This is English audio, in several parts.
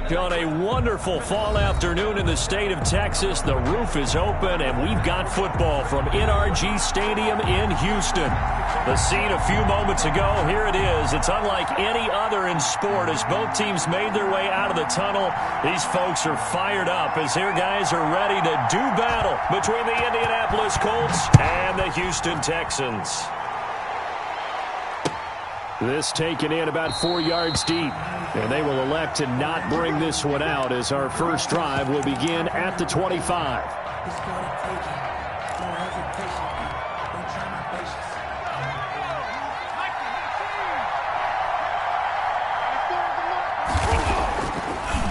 On a wonderful fall afternoon in the state of Texas, the roof is open, and we've got football from NRG Stadium in Houston. The scene a few moments ago, here it is. It's unlike any other in sport as both teams made their way out of the tunnel. These folks are fired up as their guys are ready to do battle between the Indianapolis Colts and the Houston Texans. This taken in about 4 yards deep, and they will elect to not bring this one out as our first drive will begin at the 25.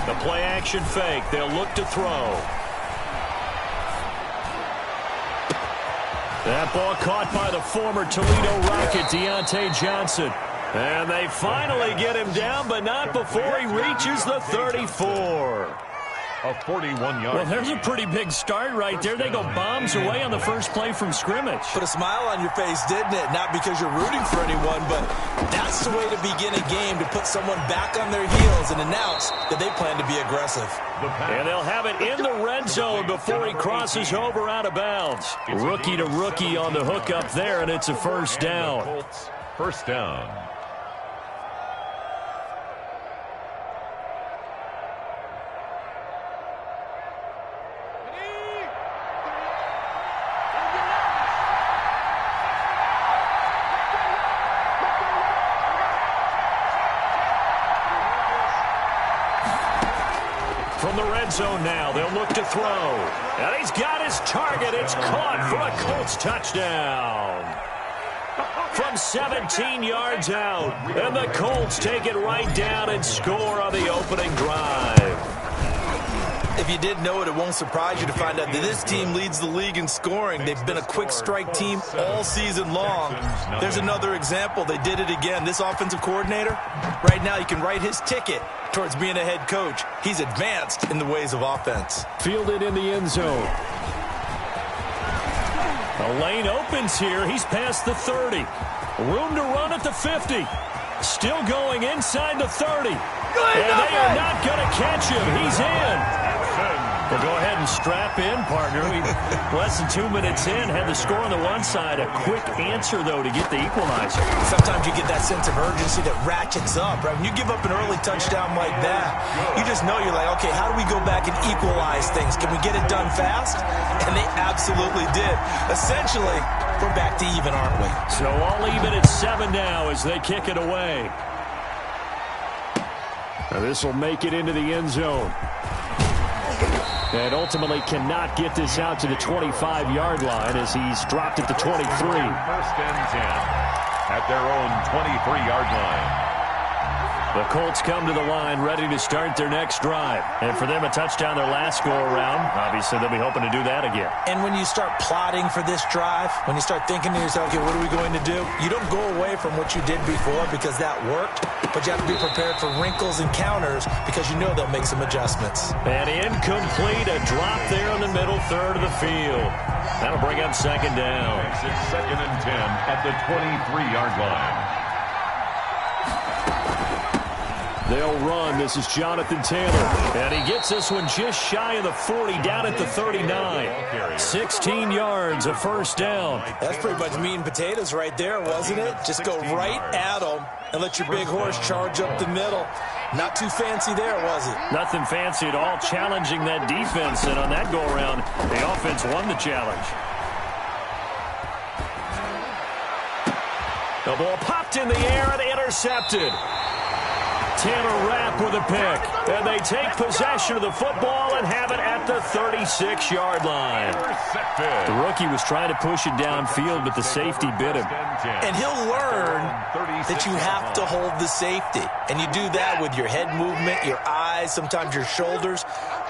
The play action fake. They'll look to throw. That ball caught by the former Toledo Rocket, Deontay Johnson. And they finally get him down, but not before he reaches the 34. A 41-yard. Well, there's a pretty big start right there. They go bombs away on the first play from scrimmage. Put a smile on your face, didn't it? Not because you're rooting for anyone, but that's the way to begin a game, to put someone back on their heels and announce that they plan to be aggressive. And they'll have it in the red zone before he crosses over out of bounds. Rookie to rookie on the hook up there, and it's a first down. First down. From the red zone now, they'll look to throw. And he's got his target. It's caught for a Colts touchdown. From 17 yards out. And the Colts take it right down and score on the opening drive. If you didn't know it, it won't surprise you to find out that this team leads the league in scoring. They've been a quick strike team all season long. There's another example. They did it again. This offensive coordinator, right now, you can write his ticket towards being a head coach. He's advanced in the ways of offense. Fielded in the end zone. A lane opens here. He's past the 30. Room to run at the 50. Still going inside the 30. And they are not going to catch him. He's in. Well, go ahead and strap in, partner. Less than 2 minutes in, had the score on the one side. A quick answer, though, to get the equalizer. Sometimes you get that sense of urgency that ratchets up, right? When you give up an early touchdown like that, you just know you're like, okay, how do we go back and equalize things? Can we get it done fast? And they absolutely did. Essentially, we're back to even, aren't we? So all even at 7 now as they kick it away. Now this will make it into the end zone. And ultimately cannot get this out to the 25-yard line as he's dropped at the 23. First and 10 at their own 23-yard line. The Colts come to the line ready to start their next drive. And for them, a touchdown their last go-around. Obviously, they'll be hoping to do that again. And when you start plotting for this drive, when you start thinking to yourself, okay, what are we going to do? You don't go away from what you did before because that worked, but you have to be prepared for wrinkles and counters because you know they'll make some adjustments. And incomplete, a drop there in the middle third of the field. That'll bring up second down. It's second and 10 at the 23-yard line. They'll run. This is Jonathan Taylor. And he gets this one just shy of the 40, down at the 39. 16 yards, a first down. That's pretty much meat and potatoes right there, wasn't it? Just go right at them and let your big horse charge up the middle. Not too fancy there, was it? Nothing fancy at all, challenging that defense. And on that go-around, the offense won the challenge. The ball popped in the air and intercepted. Taylor Rapp with a pick, and they take possession of the football and have it at the 36-yard line. The rookie was trying to push it downfield, but the safety bit him. And he'll learn that you have to hold the safety, and you do that with your head movement, your eyes, sometimes your shoulders.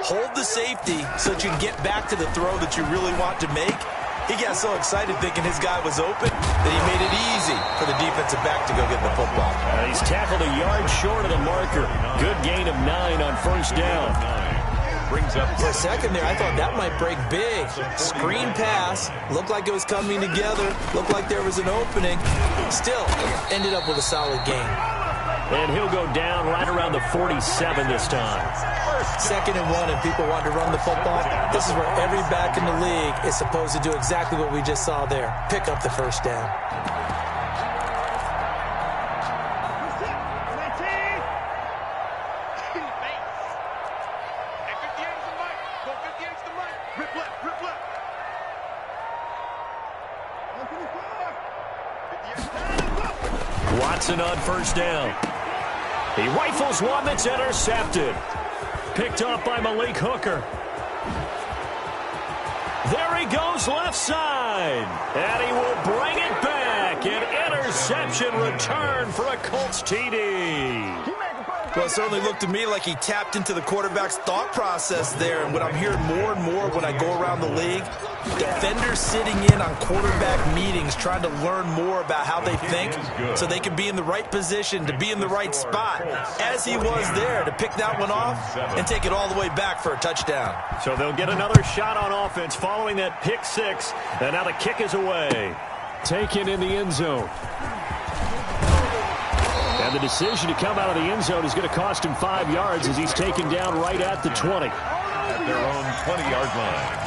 Hold the safety so that you can get back to the throw that you really want to make. He got so excited thinking his guy was open that he made it easy for the defensive back to go get the football. He's tackled a yard short of the marker. Good gain of 9 on first down. Brings up for a second there, I thought that might break big. Screen pass. Looked like it was coming together. Looked like there was an opening. Still, ended up with a solid gain. And he'll go down right around the 47 this time. 2nd and 1 and people want to run the football, this is where every back in the league is supposed to do exactly what we just saw there. Pick up the first down. Watson on first down. He rifles one that's intercepted. Picked off by Malik Hooker. There he goes left side. And he will bring it back. An interception return for a Colts TD. Well, it certainly looked to me like he tapped into the quarterback's thought process there. And what I'm hearing more and more when I go around the league, defenders sitting in on quarterback meetings trying to learn more about how they think so they can be in the right position to be in the right spot, as he was there to pick that one off and take it all the way back for a touchdown. So they'll get another shot on offense following that pick six. And now the kick is away. Taken in the end zone. And the decision to come out of the end zone is going to cost him 5 yards as he's taken down right at the 20. At their own 20-yard line.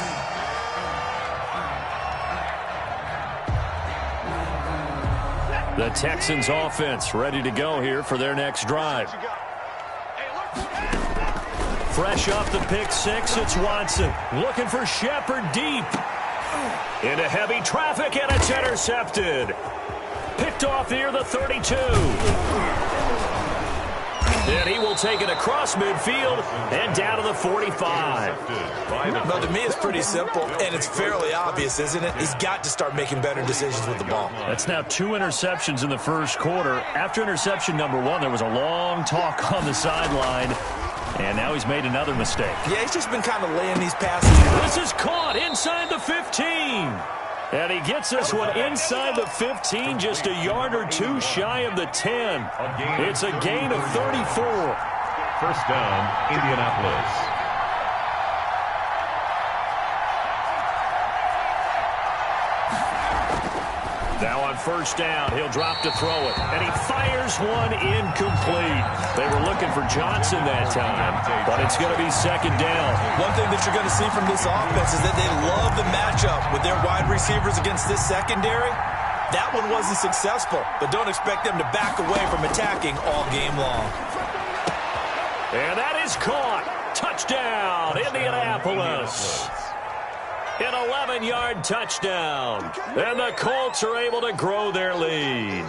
The Texans offense ready to go here for their next drive. Fresh off the pick six, it's Watson. Looking for Shepard deep. Into heavy traffic, and it's intercepted. Picked off near the 32. And he will take it across midfield and down to the 45. Well, to me, it's pretty simple, and it's fairly obvious, isn't it? He's got to start making better decisions with the ball. That's now 2 interceptions in the first quarter. After interception number 1, there was a long talk on the sideline, and now he's made another mistake. Yeah, he's just been kind of laying these passes. This is caught inside the 15. And he gets this one inside the 15, just a yard or 2 shy of the 10. It's a gain of 34. First down, Indianapolis. Now on first down, he'll drop to throw it. And he fires one incomplete. They were looking for Johnson that time, but it's going to be second down. One thing that you're going to see from this offense is that they love the matchup with their wide receivers against this secondary. That one wasn't successful, but don't expect them to back away from attacking all game long. And that is caught. Touchdown, Indianapolis. An 11-yard touchdown. And the Colts are able to grow their lead.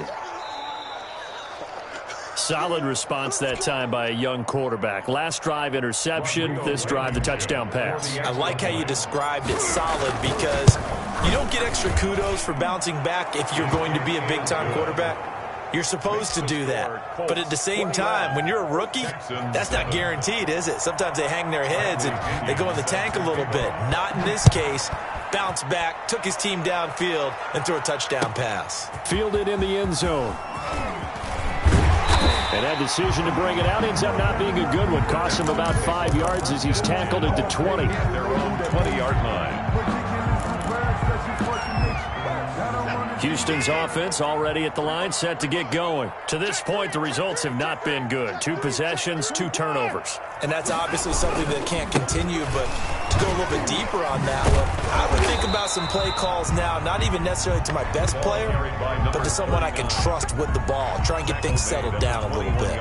Solid response that time by a young quarterback. Last drive, interception. This drive, the touchdown pass. I like how you described it, solid, because you don't get extra kudos for bouncing back if you're going to be a big-time quarterback. You're supposed to do that. But at the same time, when you're a rookie, that's not guaranteed, is it? Sometimes they hang their heads and they go in the tank a little bit. Not in this case. Bounced back, took his team downfield, and threw a touchdown pass. Fielded in the end zone. And that decision to bring it out ends up not being a good one. Cost him about 5 yards as he's tackled at the 20. Their own 20-yard line. Houston's offense already at the line, set to get going. To this point, the results have not been good. 2 possessions, 2 turnovers. And that's obviously something that can't continue, but to go a little bit deeper on that one, I would think about some play calls now, not even necessarily to my best player, but to someone I can trust with the ball. Try and get things settled down a little bit.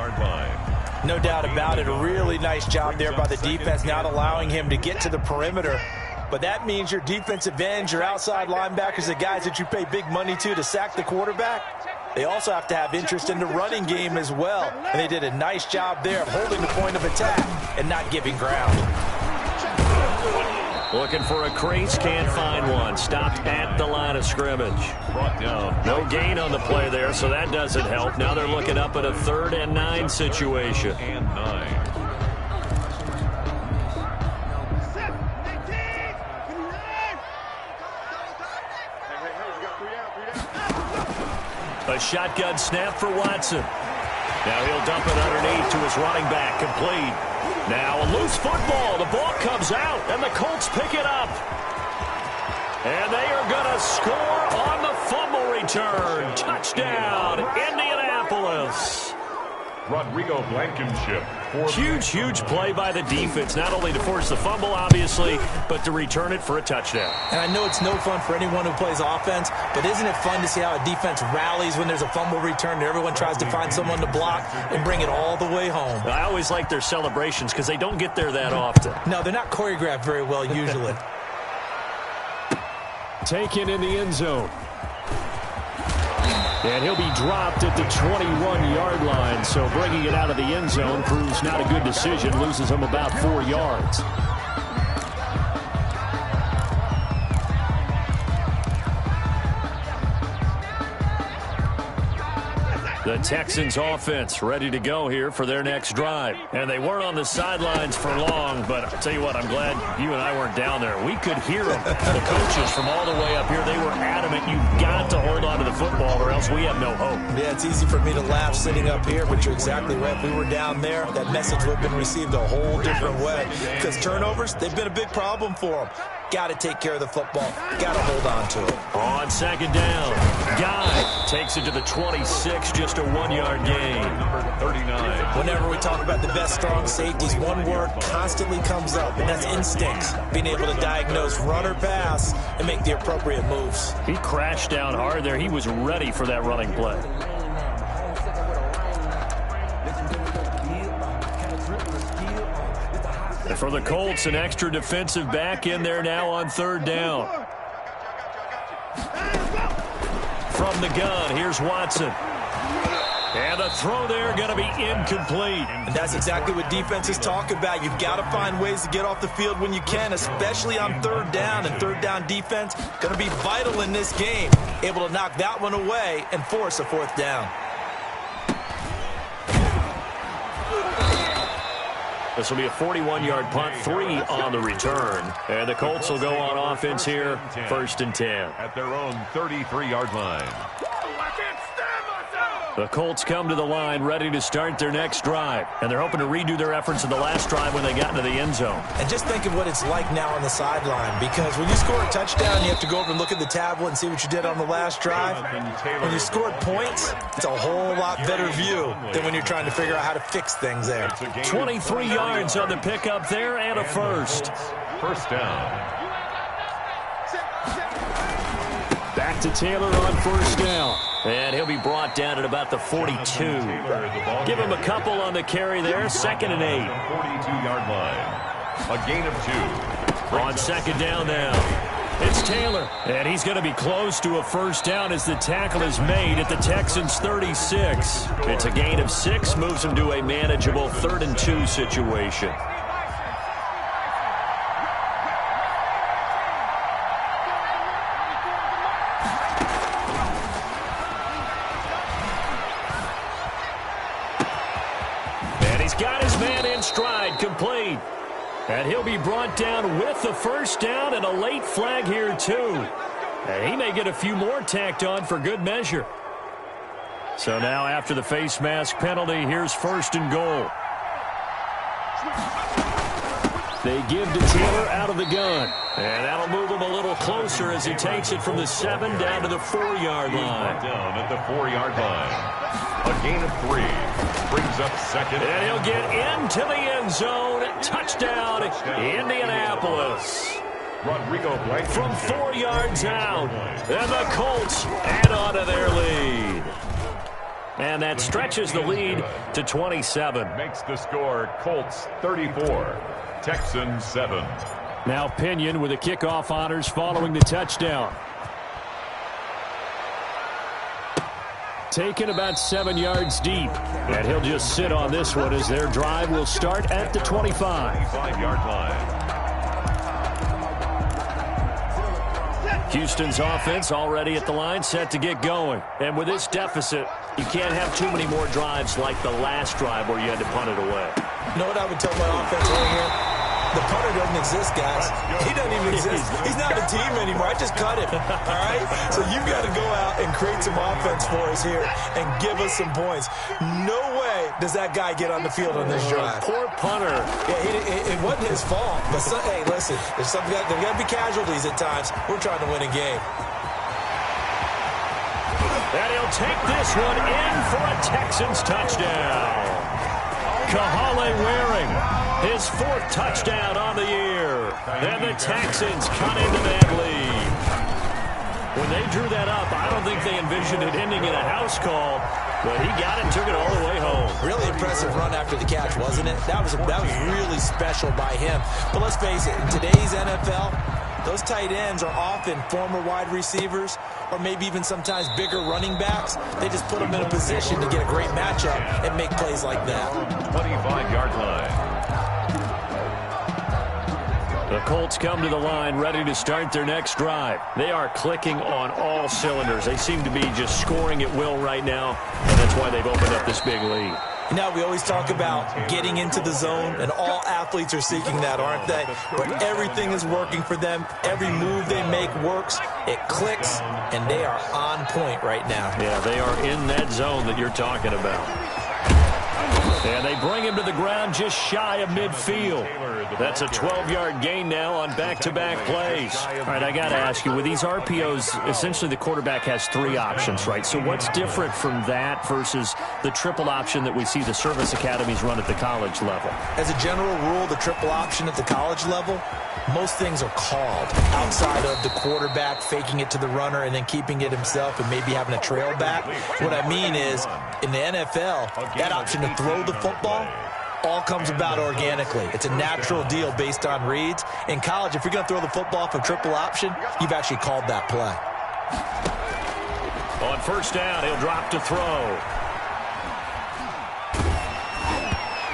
No doubt about it, a really nice job there by the defense, not allowing him to get to the perimeter. But that means your defensive ends, your outside linebackers, the guys that you pay big money to sack the quarterback, they also have to have interest in the running game as well. And they did a nice job there of holding the point of attack and not giving ground. Looking for a crease, can't find one. Stopped at the line of scrimmage. Brought down. No gain on the play there, so that doesn't help. Now they're looking up at a 3rd and 9 situation. And 9. A shotgun snap for Watson. Now he'll dump it underneath to his running back, complete. Now a loose football. The ball comes out, and the Colts pick it up. And they are going to score on the fumble return. Touchdown, Indianapolis. Rodrigo Blankenship. Huge play by the defense, not only to force the fumble, obviously, but to return it for a touchdown. And I know it's no fun for anyone who plays offense, but isn't it fun to see how a defense rallies when there's a fumble return and everyone tries to find someone to block and bring it all the way home? I always like their celebrations because they don't get there that often. No, they're not choreographed very well usually. Taken in the end zone. And he'll be dropped at the 21-yard line, so bringing it out of the end zone proves not a good decision, loses him about 4 yards. The Texans offense ready to go here for their next drive. And they weren't on the sidelines for long, but I'll tell you what, I'm glad you and I weren't down there. We could hear them. The coaches from all the way up here, they were adamant. You've got to hold on to the football or else we have no hope. Yeah, it's easy for me to laugh sitting up here, but you're exactly right. If we were down there, that message would have been received a whole different way. Because turnovers, they've been a big problem for them. Got to take care of the football. Got to hold on to it. On second down, Guy takes it to the 26, just a 1-yard gain. Number 39. Whenever we talk about the best strong safeties, one word constantly comes up, and that's instincts. Being able to diagnose run or pass and make the appropriate moves. He crashed down hard there. He was ready for that running play. And for the Colts, an extra defensive back in there now on third down. From the gun, here's Watson. And the throw there going to be incomplete. And that's exactly what defenses talk about. You've got to find ways to get off the field when you can, especially on third down. And third down defense going to be vital in this game. Able to knock that one away and force a fourth down. This will be a 41-yard punt, 3 on the return. And the Colts will go on offense here, 1st and 10. At their own 33-yard line. The Colts come to the line ready to start their next drive. And they're hoping to redo their efforts in the last drive when they got into the end zone. And just think of what it's like now on the sideline. Because when you score a touchdown, you have to go over and look at the tablet and see what you did on the last drive. When you scored points, it's a whole lot better view than when you're trying to figure out how to fix things there. 23 yards on the pickup there and a first. First down. Back to Taylor on first down. And he'll be brought down at about the 42. Give him a couple on the carry there. 2nd and 8. 42-yard line. A gain of 2. On second down now. It's Taylor. And he's going to be close to a first down as the tackle is made at the Texans' 36. It's a gain of 6. Moves him to a manageable 3rd and 2 situation. Got his man in stride, complete. And he'll be brought down with the first down and a late flag here, too. And he may get a few more tacked on for good measure. So now after the face mask penalty, here's 1st and goal. They give to Taylor out of the gun. And that'll move him a little closer as he takes it from the 7 down to the 4-yard line. Down at the 4-yard line. A gain of 3. Brings up 2nd. And he'll get into the end zone. Touchdown, Indianapolis. Rodrigo Blankenship. From 4 yards out. And the Colts add on to their lead. And that stretches the lead to 27. Makes the score Colts 34. Texans 7. Now Pinion with the kickoff honors following the touchdown. Taken about 7 yards deep. And he'll just sit on this one as their drive will start at the 25. 5-yard line. Houston's offense already at the line, set to get going. And with this deficit, you can't have too many more drives like the last drive where you had to punt it away. You know what I would tell my offense right here? The punter doesn't exist, guys. He doesn't even exist. He's not a team anymore. I just cut him. All right? So you've got to go out and create some offense for us here and give us some points. No way does that guy get on the field on this drive. Poor punter. Yeah, it wasn't his fault. But hey, listen, there's got to be casualties at times. We're trying to win a game. And he'll take this one in for a Texans touchdown. Kahale Waring, his 4th touchdown on the year. And the Texans cut into that lead. When they drew that up, I don't think they envisioned it ending in a house call, but he got it and took it all the way home. Really impressive run after the catch, wasn't it? That was really special by him. But let's face it, in today's NFL, those tight ends are often former wide receivers or maybe even sometimes bigger running backs. They just put them in a position to get a great matchup and make plays like that. 25-yard line. The Colts come to the line ready to start their next drive. They are clicking on all cylinders. They seem to be just scoring at will right now, and that's why they've opened up this big lead. You know, we always talk about getting into the zone, and all athletes are seeking that, aren't they? But everything is working for them. Every move they make works. It clicks, and they are on point right now. Yeah, they are in that zone that you're talking about. And they bring him to the ground just shy of midfield. That's a 12-yard gain now on back-to-back plays. All right, I got to ask you, with these RPOs, essentially the quarterback has 3 options, right? So what's different from that versus the triple option that we see the service academies run at the college level? As a general rule, the triple option at the college level, most things are called outside of the quarterback faking it to the runner and then keeping it himself and maybe having a trail back. What I mean is, in the NFL, that option to throw the football all comes about organically. It's a natural deal based on reads. In college, if you're going to throw the football for triple option, you've actually called that play. On first down, he'll drop to throw.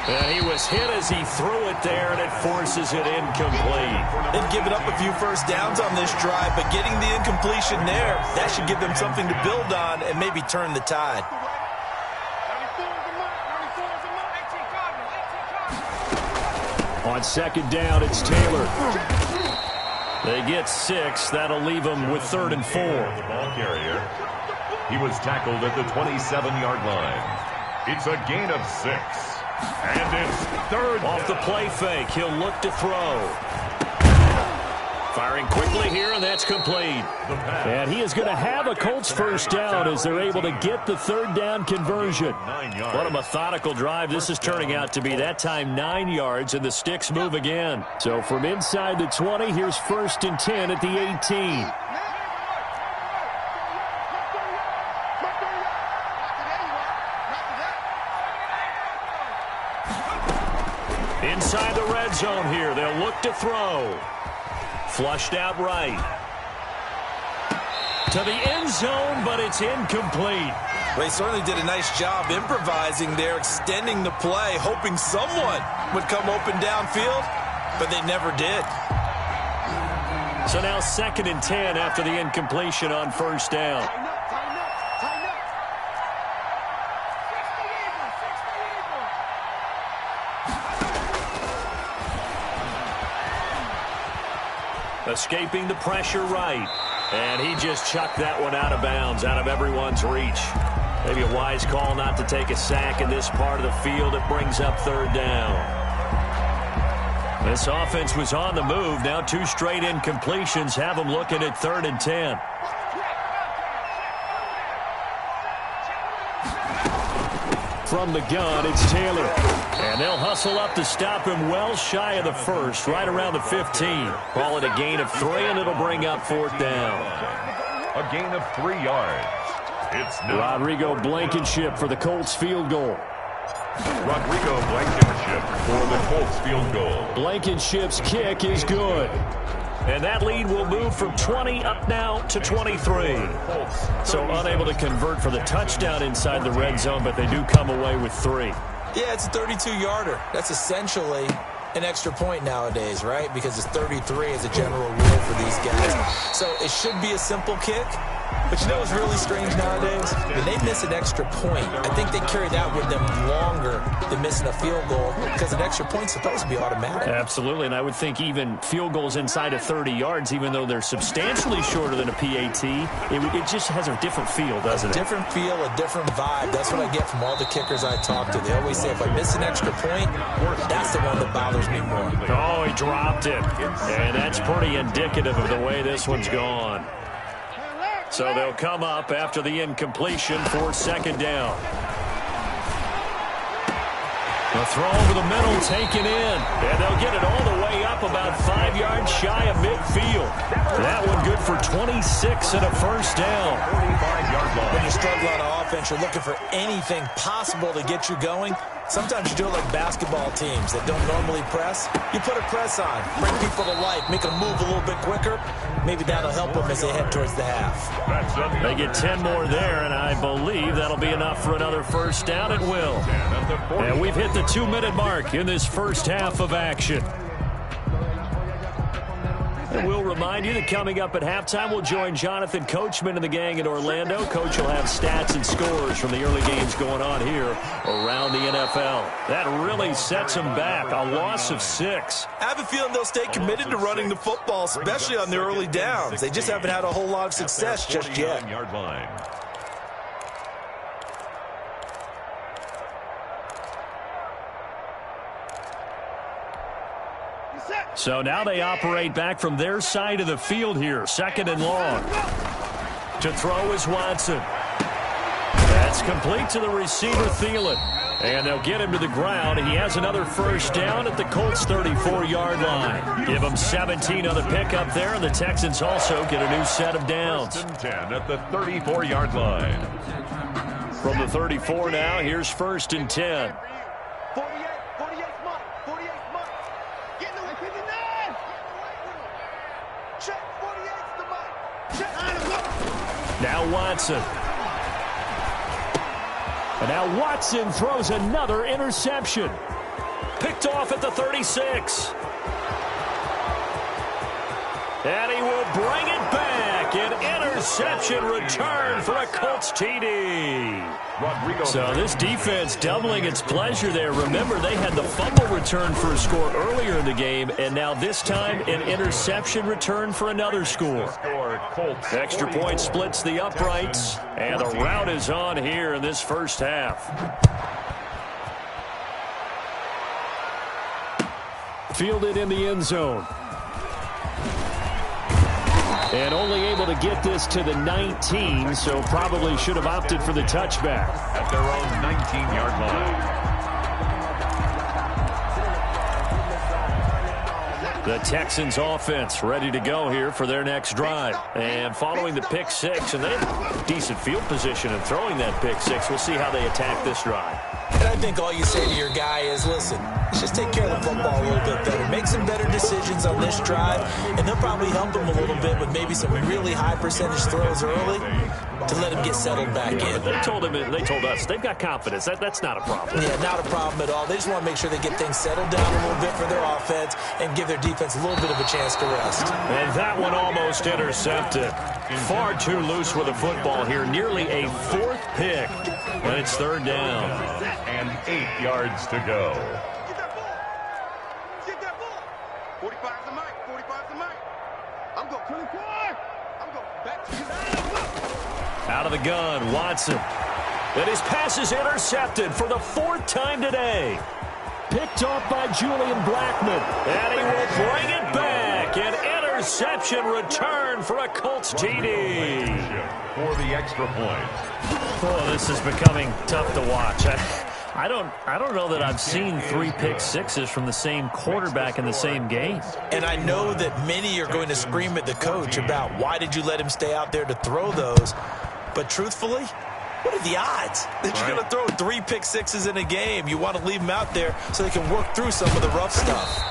And he was hit as he threw it there, and it forces it incomplete. They've given up a few first downs on this drive, but getting the incompletion there, that should give them something to build on and maybe turn the tide. On second down, it's Taylor. They get 6. That'll leave them with 3rd and 4. The ball carrier. He was tackled at the 27-yard line. It's a gain of 6. And it's 3rd. Off the play fake, he'll look to throw. Firing quickly here, and that's complete. And he is going to have a Colts first down as they're able to get the 3rd down conversion. What a methodical drive this is turning out to be. That time 9 yards, and the sticks move again. So from inside the 20, here's 1st and 10 at the 18. Inside the red zone here, they'll look to throw. Flushed out right. To the end zone, but it's incomplete. They certainly did a nice job improvising there, extending the play, hoping someone would come open downfield, but they never did. So now 2nd and 10 after the incompletion on first down. Escaping the pressure right. And he just chucked that one out of bounds, out of everyone's reach. Maybe a wise call not to take a sack in this part of the field. It brings up 3rd down. This offense was on the move. Now 2 straight incompletions have them looking at 3rd and 10. From the gun, it's Taylor. And they'll hustle up to stop him well shy of the 1st, right around the 15. Call it a gain of 3, and it'll bring up 4th down. A gain of 3 yards. It's Rodrigo Blankenship for the Colts field goal. Rodrigo Blankenship for the Colts field goal. Blankenship's kick is good. And that lead will move from 20 up now to 23. So unable to convert for the touchdown inside the red zone, but they do come away with 3. Yeah, it's a 32-yarder. That's essentially an extra point nowadays, right? Because it's 33 as a general rule for these guys. So it should be a simple kick. But you know what's really strange nowadays? When they miss an extra point, I think they carry that with them longer than missing a field goal because an extra point's supposed to be automatic. Absolutely, and I would think even field goals inside of 30 yards, even though they're substantially shorter than a PAT, it just has a different feel, doesn't it? A different feel, a different vibe. That's what I get from all the kickers I talk to. They always say, if I miss an extra point, that's the one that bothers me more. Oh, he dropped it. And that's pretty indicative of the way this one's gone. So they'll come up after the incompletion for 2nd down. The throw over the middle taken in. And they'll get it all the way up about 5 yards shy of midfield. That one good for 26 and a first down. 45-yard line. When you're struggling on offense, you're looking for anything possible to get you going. Sometimes you do it like basketball teams that don't normally press. You put a press on, bring people to life, make them move a little bit quicker. Maybe that'll help them as they head towards the half. They get 10 more there, and I believe that'll be enough for another first down. It will. And we've hit the 2-minute mark in this first half of action. And we'll remind you that coming up at halftime, we'll join Jonathan Coachman and the gang in Orlando. Coach will have stats and scores from the early games going on here around the NFL. That really sets them back. A loss of 6. I have a feeling they'll stay committed to running the football, especially on their early downs. They just haven't had a whole lot of success just yet. So now they operate back from their side of the field here. 2nd and long. To throw is Watson. That's complete to the receiver, Thielen. And they'll get him to the ground. He has another first down at the Colts' 34-yard line. Give them 17 on the pickup there, and the Texans also get a new set of downs. 10 at the 34-yard line. From the 34 now, here's 1st and 10. Now Watson. And now Watson throws another interception. Picked off at the 36. And he will bring it back. An interception return for a Colts TD. So this defense doubling its pleasure there. Remember, they had the fumble return for a score earlier in the game, and now this time an interception return for another score. Extra point splits the uprights, and the route is on here in this first half. Fielded in the end zone. And only able to get this to the 19, so probably should have opted for the touchback. At their own 19-yard line. The Texans offense ready to go here for their next drive. And following the pick 6, and they have decent field position in throwing that pick 6. We'll see how they attack this drive. And I think all you say to your guy is, listen, let's just take care of the football a little bit better. Make some better decisions on this drive, and they'll probably help him a little bit with maybe some really high percentage throws early to let him get settled back in. They told us they've got confidence. That's not a problem. Yeah, not a problem at all. They just want to make sure they get things settled down a little bit for their offense and give their defense a little bit of a chance to rest. And that one almost intercepted. Far too loose with the football here. Nearly a 4th pick. And it's 3rd down. And 8 yards to go. Get that ball. 45's the mic. 45's the mic. I'm going 24. I'm going back to you. Out of the gun, Watson. And his pass is intercepted for the 4th time today. Picked off by Julian Blackmon. And he will bring it back. An interception return for a Colts TD. For the extra point. Oh, this is becoming tough to watch. I don't know that I've seen 3 pick sixes from the same quarterback in the same game. And I know that many are going to scream at the coach about why did you let him stay out there to throw those. But truthfully, what are the odds that you're going to throw 3 pick sixes in a game? You want to leave them out there so they can work through some of the rough stuff.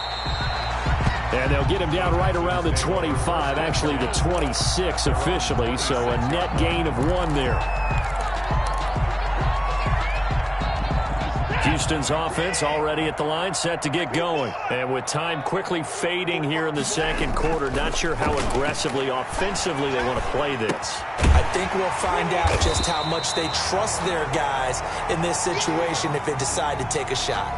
And they'll get him down right around the 25, actually the 26 officially, so a net gain of 1 there. Houston's offense already at the line, set to get going. And with time quickly fading here in the second quarter, not sure how aggressively, offensively they want to play this. I think we'll find out just how much they trust their guys in this situation if they decide to take a shot.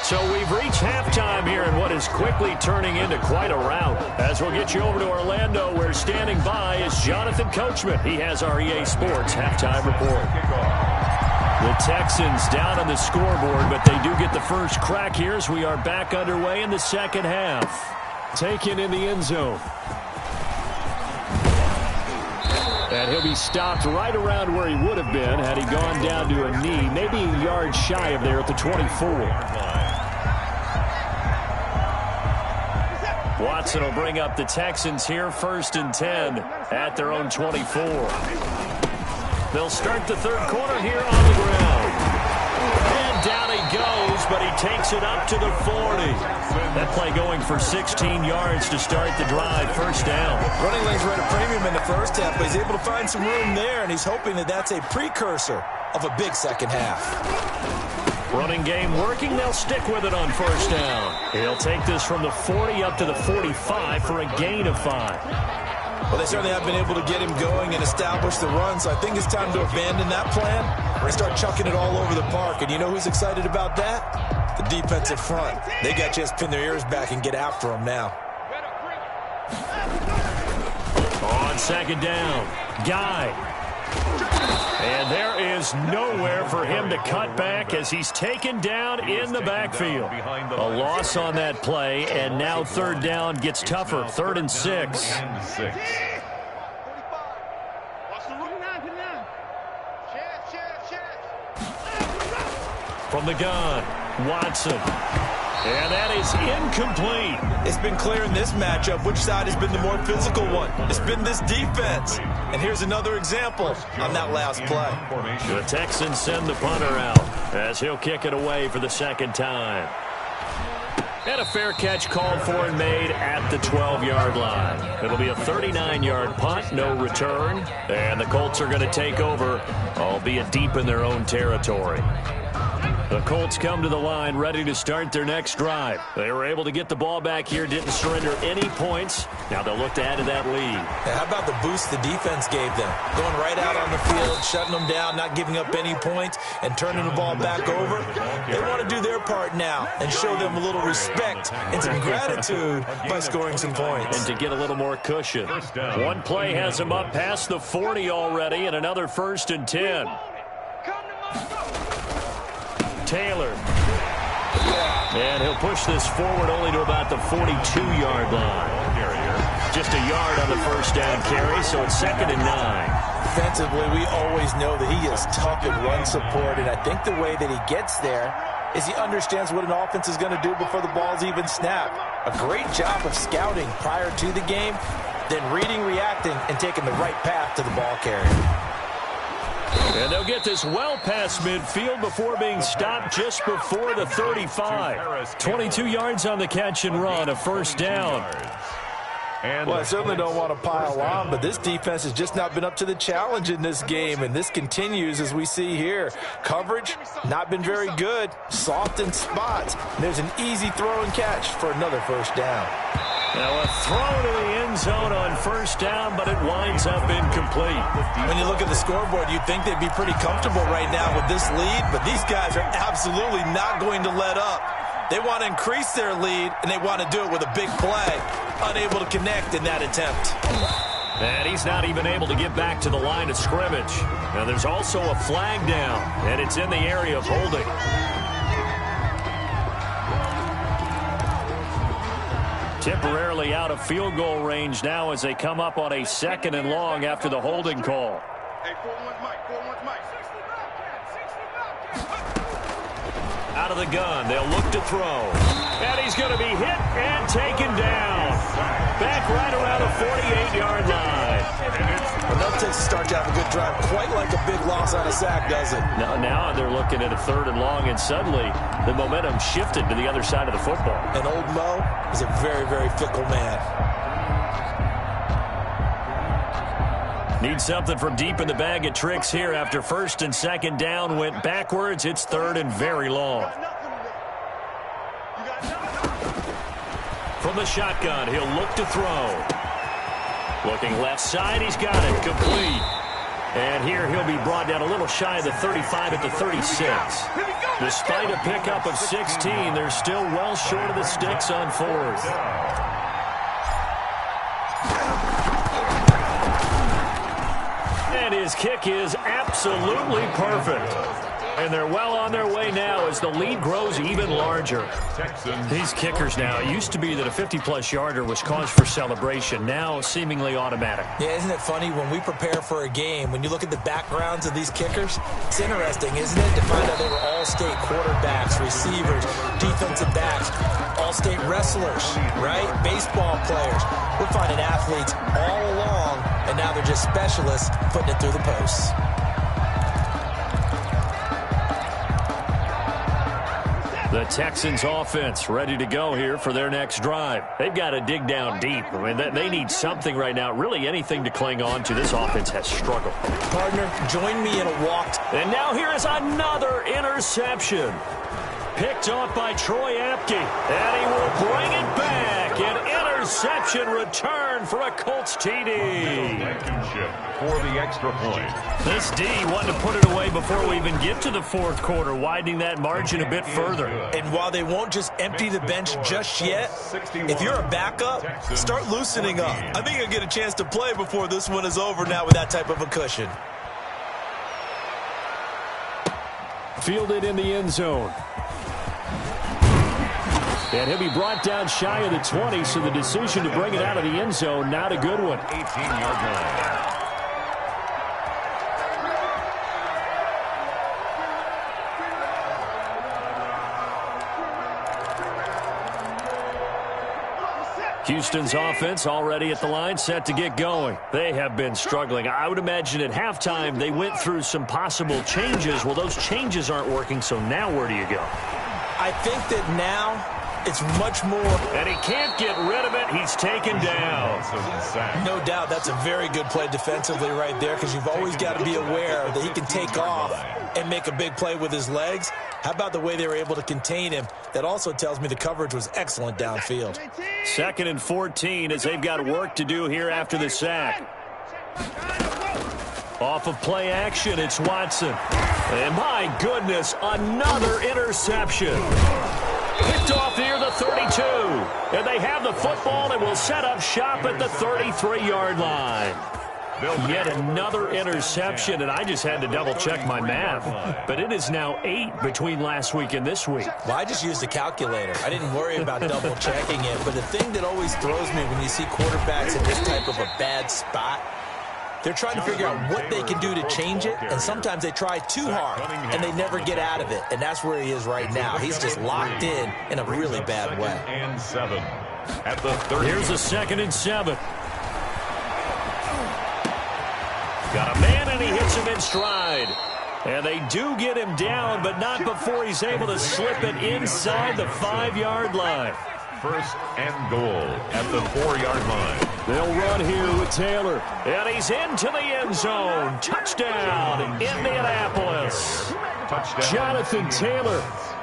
So we've reached halftime here in what is quickly turning into quite a rout. As we'll get you over to Orlando, where standing by is Jonathan Coachman. He has our EA Sports halftime report. The Texans down on the scoreboard, but they do get the first crack here as we are back underway in the second half. Taken in the end zone. And And he'll be stopped right around where he would have been had he gone down to a knee, maybe a yard shy of there at the 24. Watson will bring up the Texans here, 1st and 10 at their own 24. They'll start the third quarter here on the ground. And down he goes, but he takes it up to the 40. That play going for 16 yards to start the drive, 1st down. Running lanes were at a premium in the first half, but he's able to find some room there, and he's hoping that that's a precursor of a big second half. Running game working. They'll stick with it on 1st down. He'll take this from the 40 up to the 45 for a gain of 5. Well, they certainly have been able to get him going and establish the run, so I think it's time to abandon that plan and start chucking it all over the park. And you know who's excited about that? The defensive front. They got to just pin their ears back and get after him now. On 2nd down, Guy. And there is nowhere for him to cut back as he's taken down in the backfield. A loss on that play, and now 3rd down gets tougher. 3rd and 6. From the gun, Watson. And that is incomplete. It's been clear in this matchup which side has been the more physical one. It's been this defense. And here's another example on that last play. The Texans send the punter out as he'll kick it away for the 2nd time. And a fair catch called for and made at the 12-yard line. It'll be a 39-yard punt, no return. And the Colts are going to take over, albeit deep in their own territory. The Colts come to the line ready to start their next drive. They were able to get the ball back here, didn't surrender any points. Now they'll look to add to that lead. How about the boost the defense gave them? Going right out on the field, shutting them down, not giving up any points, and turning the ball back over. They want to do their part now and show them a little respect and some gratitude by scoring some points. And to get a little more cushion. One play has them up past the 40 already, and another 1st and 10. Taylor. And he'll push this forward only to about the 42-yard line. Just a yard on the 1st down carry, so it's 2nd and 9. Defensively, we always know that he is tough in run support, and I think the way that he gets there is he understands what an offense is going to do before the ball's even snapped. A great job of scouting prior to the game, then reading, reacting, and taking the right path to the ball carrier. And they'll get this well past midfield before being stopped just before the 35. 22 yards on the catch and run, a 1st down. Well, I certainly don't want to pile on, but this defense has just not been up to the challenge in this game, and this continues as we see here. Coverage, not been very good, soft in spots. And there's an easy throw and catch for another 1st down. Now a throw to the end zone on 1st down, but it winds up incomplete. When you look at the scoreboard, you'd think they'd be pretty comfortable right now with this lead, but these guys are absolutely not going to let up. They want to increase their lead, and they want to do it with a big play. Unable to connect in that attempt. And he's not even able to get back to the line of scrimmage. Now there's also a flag down, and it's in the area of holding. Temporarily out of field goal range now as they come up on a 2nd and long after the holding call. Hey, 4-1 Mike, 4-1 Mike. Out of the gun, they'll look to throw. And he's going to be hit and taken down. Back right around the 48-yard line. Enough takes to start to have a good drive, quite like a big loss on a sack, does it? Now they're looking at a 3rd and long, and suddenly the momentum shifted to the other side of the football. And old Mo is a very, very fickle man. Need something from deep in the bag of tricks here after 1st and 2nd down went backwards. It's 3rd and very long. From the shotgun, he'll look to throw. Looking left side, he's got it, complete. And here he'll be brought down a little shy of the 35 at the 36. Despite a pickup of 16, they're still well short of the sticks on 4th. And his kick is absolutely perfect. And they're well on their way now as the lead grows even larger. These kickers now, it used to be that a 50-plus yarder was cause for celebration. Now seemingly automatic. Yeah, isn't it funny when we prepare for a game, when you look at the backgrounds of these kickers, it's interesting, isn't it, to find out they were all-state quarterbacks, receivers, defensive backs, all-state wrestlers, right? Baseball players. We're finding athletes all along, and now they're just specialists putting it through the posts. The Texans offense ready to go here for their next drive. They've got to dig down deep. I mean, they need something right now, really anything to cling on to. This offense has struggled. Partner, join me in a walk. And now here is another interception. Picked off by Troy Apke. And he will bring it back. An interception return for a Colts TD. For the extra point. This D wanted to put it away before we even get to the fourth quarter, widening that margin a bit further. And while they won't just empty the bench just yet, if you're a backup, start loosening up. I think you'll get a chance to play before this one is over now with that type of a cushion. Fielded in the end zone. And he'll be brought down shy of the 20, so the decision to bring it out of the end zone, not a good one. 18-yard line. Houston's offense already at the line, set to get going. They have been struggling. I would imagine at halftime they went through some possible changes. Well, those changes aren't working, so now where do you go? I think that now it's much more. And he can't get rid of it. He's taken down. No doubt that's a very good play defensively right there, because you've always got to be aware that he can take off and make a big play with his legs. How about the way they were able to contain him? That also tells me the coverage was excellent downfield. 2nd and 14 as they've got work to do here after the sack. Off of play action, it's Watson. And my goodness, another interception. Picked off near the 32. And they have the football and will set up shop at the 33-yard line. Yet another interception, and I just had to double-check my math. But it is now 8 between last week and this week. Well, I just used a calculator. I didn't worry about double-checking it. But the thing that always throws me when you see quarterbacks in this type of a bad spot, they're trying to figure out what they can do to change it, and sometimes they try too hard, and they never get out of it. And that's where he is right now. He's just locked in a really bad way. And 7 at the 30. Here's a 2nd and 7. Got a man, and he hits him in stride. And they do get him down, but not before he's able to slip it inside the 5-yard line. 1st and goal at the 4-yard line. They'll run here with Taylor. And he's into the end zone. Touchdown, Indianapolis. Touchdown. Jonathan Taylor,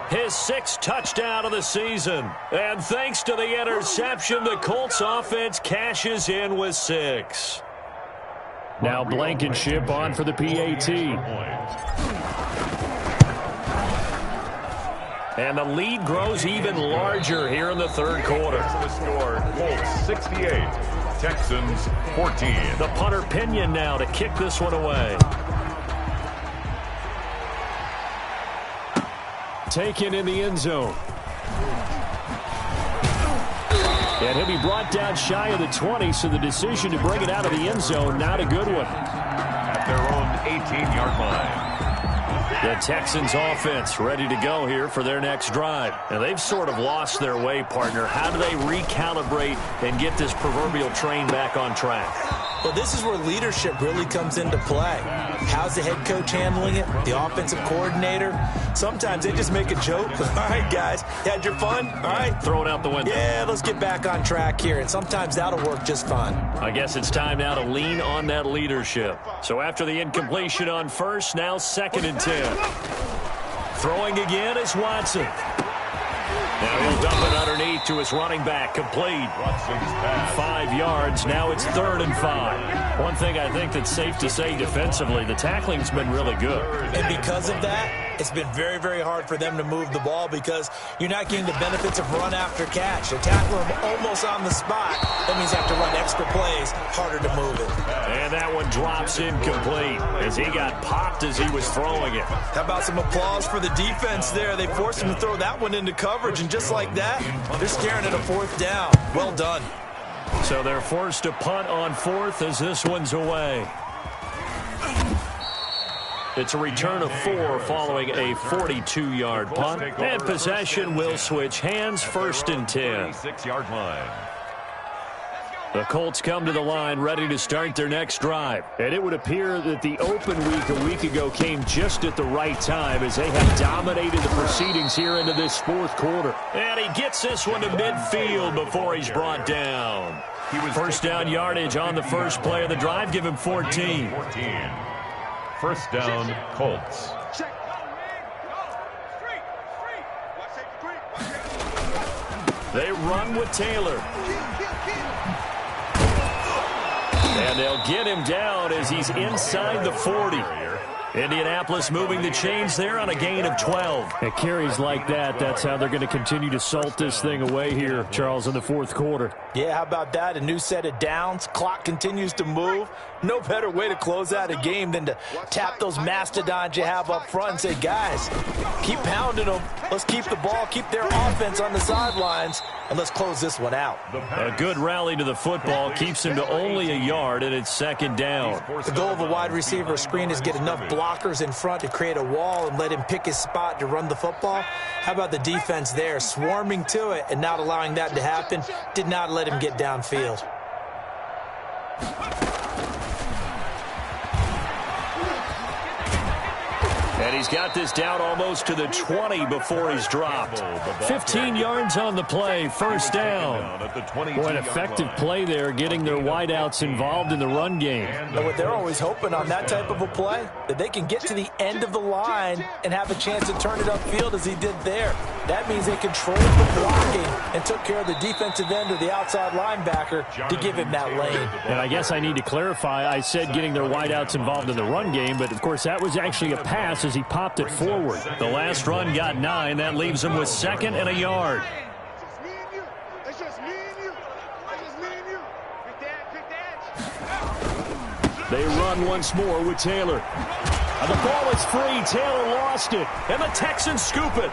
his 6th touchdown of the season. And thanks to the interception, the Colts offense cashes in with 6. Now Blankenship on for the PAT. And the lead grows even larger here in the 3rd quarter. The score, Colts 68, Texans 14. The punter Pinion now to kick this one away. Taken in the end zone. And he'll be brought down shy of the 20, so the decision to bring it out of the end zone, not a good one. At their own 18-yard line. The Texans offense ready to go here for their next drive. And they've sort of lost their way, partner. How do they recalibrate and get this proverbial train back on track? Well, this is where leadership really comes into play. How's the head coach handling it? The offensive coordinator? Sometimes they just make a joke. All right, guys, you had your fun? All right. Throw it out the window. Yeah, let's get back on track here. And sometimes that'll work just fine. I guess it's time now to lean on that leadership. So after the incompletion on 1st, now 2nd and 10. Throwing again is Watson. Now he'll dump it underneath to his running back. Complete. 5 yards. Now it's 3rd and 5. One thing I think that's safe to say defensively, the tackling's been really good. And because of that, it's been very, very hard for them to move the ball because you're not getting the benefits of run after catch. They tackle him almost on the spot. That means you have to run extra plays, harder to move it. And that one drops incomplete as he got popped as he was throwing it. How about some applause for the defense there? They forced him to throw that one into coverage, and just like that, they're staring at a 4th down. Well done. So they're forced to punt on 4th as this one's away. It's a return of 4 following a 42-yard punt. And possession will switch hands, 1st and 10. 26-yard line. The Colts come to the line ready to start their next drive. And it would appear that the open week a week ago came just at the right time as they have dominated the proceedings here into this 4th quarter. And he gets this one to midfield before he's brought down. First down yardage on the first play of the drive. Give him 14. 1st down, Colts. They run with Taylor. And they'll get him down as he's inside the 40. Indianapolis moving the chains there on a gain of 12. At carries like that, that's how they're going to continue to salt this thing away here, Charles, in the 4th quarter. Yeah, how about that? A new set of downs. Clock continues to move. No better way to close out a game than to tap those mastodons you have up front and say, guys, keep pounding them. Let's keep the ball, keep their offense on the sidelines, and let's close this one out. A good rally to the football keeps him to only a yard, and it's 2nd down. The goal of a wide receiver screen is get enough blockers in front to create a wall and let him pick his spot to run the football. How about the defense there, swarming to it and not allowing that to happen? Did not let him get downfield. And he's got this down almost to the 20 before he's dropped. 15 yards on the play, 1st down. Boy, an effective play there, getting their wideouts involved in the run game. And what they're always hoping on that type of a play, that they can get to the end of the line and have a chance to turn it upfield as he did there. That means they controlled the blocking and took care of the defensive end or the outside linebacker to give him that lane. And I guess I need to clarify, I said getting their wideouts involved in the run game, but of course that was actually a pass as he popped it forward. The last run got 9. That leaves him with 2nd and a yard. They run once more with Taylor. And the ball is free. Taylor lost it. And the Texans scoop it.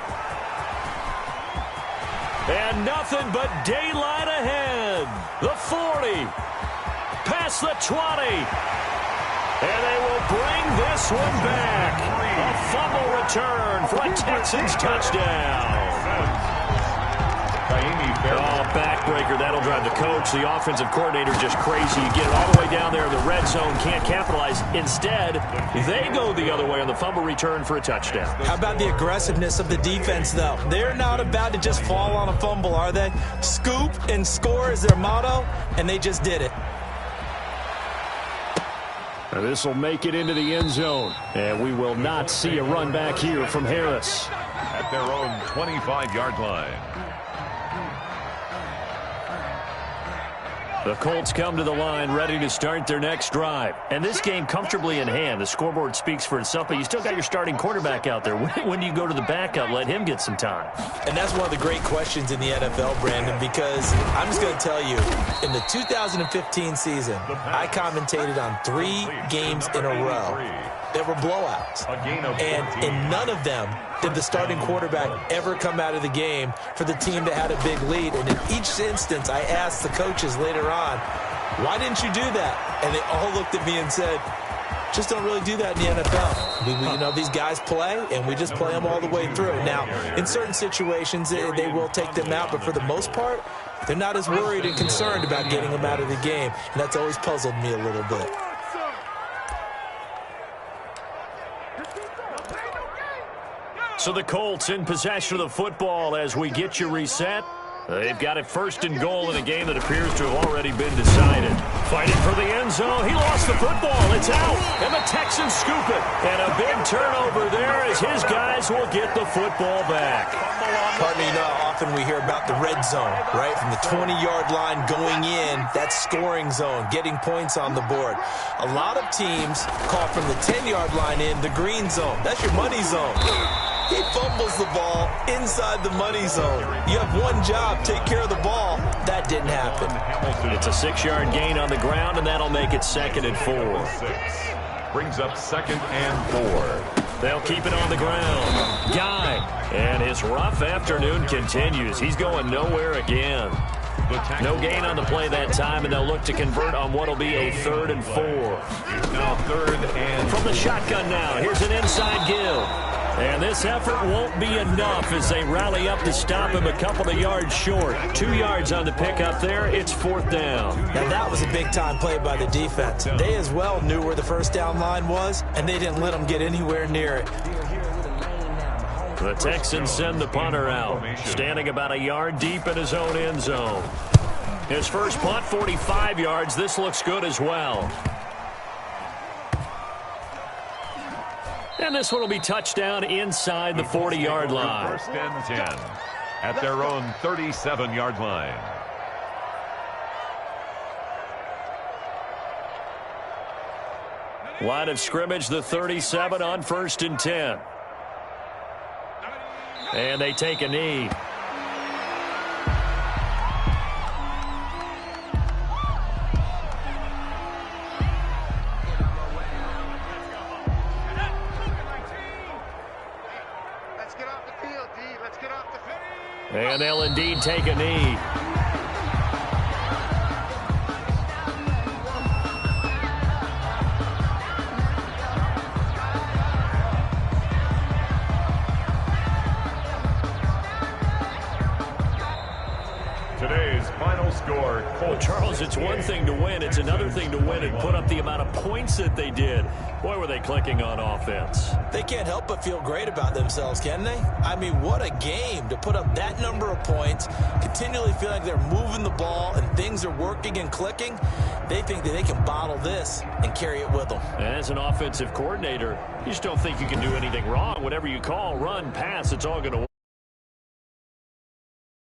And nothing but daylight ahead. The 40. Past the 20. And they will bring this one back. A fumble return for a Texans touchdown. Oh, backbreaker. That'll drive the coach. The offensive coordinator just crazy. You get it all the way down there in the red zone. Can't capitalize. Instead, they go the other way on the fumble return for a touchdown. How about the aggressiveness of the defense, though? They're not about to just fall on a fumble, are they? Scoop and score is their motto, and they just did it. This will make it into the end zone. And we will not see a run back here from Harris. At their own 25-yard line. The Colts come to the line ready to start their next drive. And this game comfortably in hand. The scoreboard speaks for itself, but you still got your starting quarterback out there. When do you go to the backup? Let him get some time. And that's one of the great questions in the NFL, Brandon, because I'm just going to tell you, in the 2015 season, I commentated on 3 games in a row that were blowouts. And in none of them did the starting quarterback ever come out of the game for the team that had a big lead. And in each instance, I asked the coaches later on, why didn't you do that? And they all looked at me and said, just don't really do that in the NFL. You know, these guys play, and we just play them all the way through. Now, in certain situations, they will take them out, but for the most part, they're not as worried and concerned about getting them out of the game. And that's always puzzled me a little bit. So the Colts in possession of the football as we get you reset. They've got it 1st and goal in a game that appears to have already been decided. Fighting for the end zone. He lost the football. It's out. And the Texans scoop it. And a big turnover there as his guys will get the football back. Partner, you know how often we hear about the red zone, right? From the 20-yard line going in, that scoring zone, getting points on the board. A lot of teams call from the 10-yard line in the green zone. That's your money zone. He fumbles the ball inside the money zone. You have one job, take care of the ball. That didn't happen. It's a 6-yard gain on the ground, and that'll make it 2nd and 4. Brings up 2nd and 4. They'll keep it on the ground. Guy. And his rough afternoon continues. He's going nowhere again. No gain on the play that time, and they'll look to convert on what will be a 3rd and 4. It's now 3rd and from the shotgun now. Here's an inside give. And this effort won't be enough as they rally up to stop him a couple of yards short. 2 yards on the pickup there. It's 4th down. Now that was a big-time play by the defense. They as well knew where the first down line was, and they didn't let them get anywhere near it. The Texans send the punter out, standing about a yard deep in his own end zone. His first punt, 45 yards. This looks good as well. And this one will be touchdown inside the 40-yard line. 1st and 10 at their own 37-yard line. Line of scrimmage, the 37 on 1st and 10. And they take a knee. Let's get off the field, D. Let's get off the field. And they'll indeed take a knee. Today's final score, Well, Charles, it's one thing to win. It's another thing to win and put up the amount of points that they did. Boy, were they clicking on offense. They can't help but feel great about themselves, can they? I mean, what a game to put up that number of points, continually feel like they're moving the ball and things are working and clicking. They think that they can bottle this and carry it with them. As an offensive coordinator, you just don't think you can do anything wrong. Whatever you call, run, pass, it's all going to work.